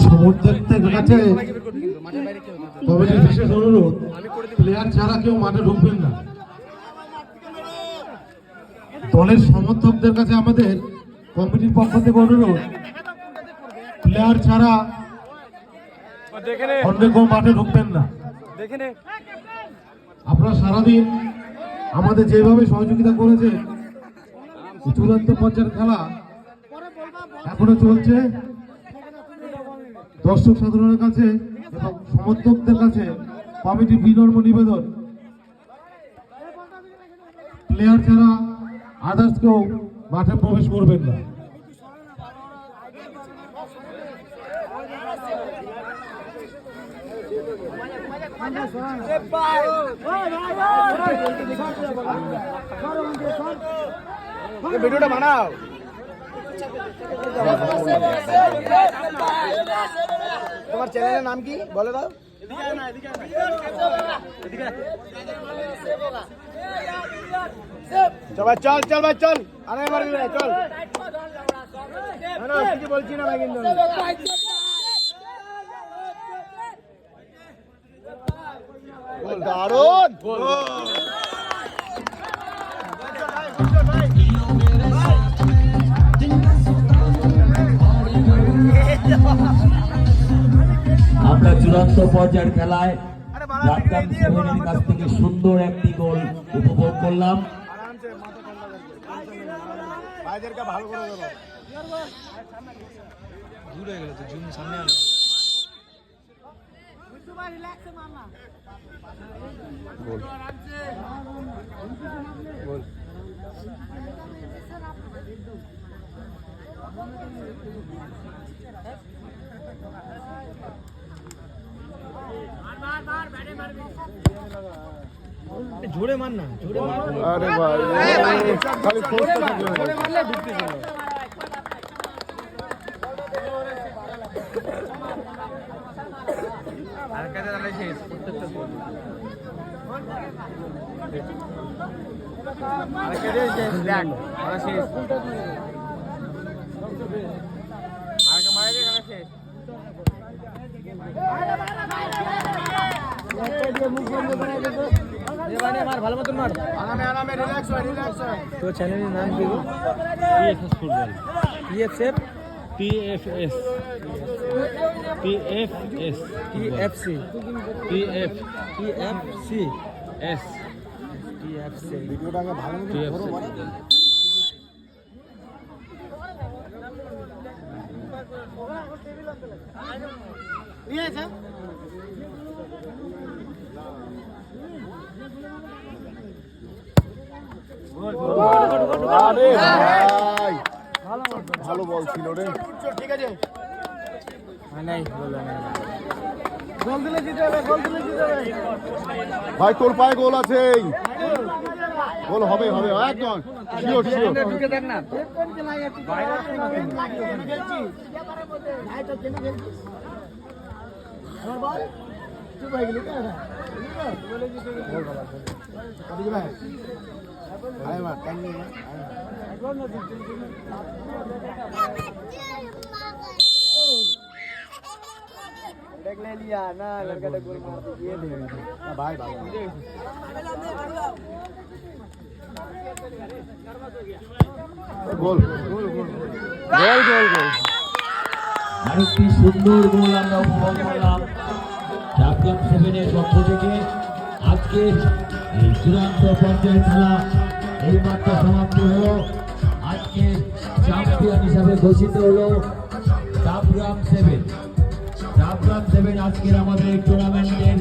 সমর্থকদের কাছে কমিটির বিশেষ অনুরোধ, প্লেয়ার ছাড়া কেউ মাঠে ঢুকবেন না। দলের সমর্থকদের কাছে আমাদের কমিটির পক্ষ থেকে অনুরোধ, প্লেয়ার ছাড়া অন্য কেউ মাঠে ঢুকবেন না। আপনারা সারাদিন আমাদের যেভাবে সহযোগিতা করেছে, চূড়ান্ত পর্যায়ের খেলা এখনো চলছে। দর্শক সাধারণের কাছে এবং সমর্থকদের কাছে কমিটির বিনম্র নিবেদন, প্লেয়ার ছাড়া আদার্স কেউ মাঠে প্রবেশ করবেন না। ভিডিওটা বানাও। তোমার চ্যানেলের নাম কি বলে দাও। চল ভাই চল, চল ভাই চল, আরে মারবি না, চল। না কিছু বলছি না ভাই, কিন্তু দারুণ আমরা চূড়ান্ত পর্যায়ের খেলায় রাজকাম সেভেনের কাছ থেকে সুন্দর একটি গোল উপভোগ করলাম। জোরে মার না, জোরে মার। আরে ভাই খালি ফোর্স জোরে মারলে ঢুকতে চলে। আর কাছে দাঁড়াই শেষ প্রত্যেকটা গোল। আর কাছে শেষ দেখ, আর শেষ। আর কে মারে গেল শেষ। ভালো মতন মার, আরামে আরামে, রিল্যাক্স হয়, রিল্যাক্স হয়। তো চ্যানেলের নাম কি গো? PFS football, PFF PFS PFS PFC PF PFC S PFC। ভিডিওটা আগে ভালো মতো ধরো বড়। নিয়ে আসা আরে ভাই ভালো বল ছিল রে। ঠিক আছে, নাই গোল দিলে জিতে যাবে, গোল দিলে জিতে যাবে ভাই, তোর পায়ে গোল আছে, গোল হবে হবে একদম শিওর শিওর। ঢুকে দেখ না, বাইরে খেলছি ভাই, তো কেন খেলছিস আমার বল চুপ হয়ে গেলি। বলে জিতে গেল গোল ভাই। আরে মা টাইম নেই, देख ले लिया ना, लड़का तो गोल मार दिए थे भाई भाई। গোল গোল গোল গোল গোল গোল। আরেকটি সুন্দর গোল আমরা উপভোগ করলাম রাজকাম সেভেনের পক্ষ থেকে। আজকের এই চূড়ান্ত পর্যায়ের খেলা এইমাত্র সমাপ্তি হলো। আজকে চ্যাম্পিয়ন হিসাবে ঘোষিত হলো ডাবগ্রাম 7। ডাবগ্রাম 7 আজকের আমাদের টুর্নামেন্টের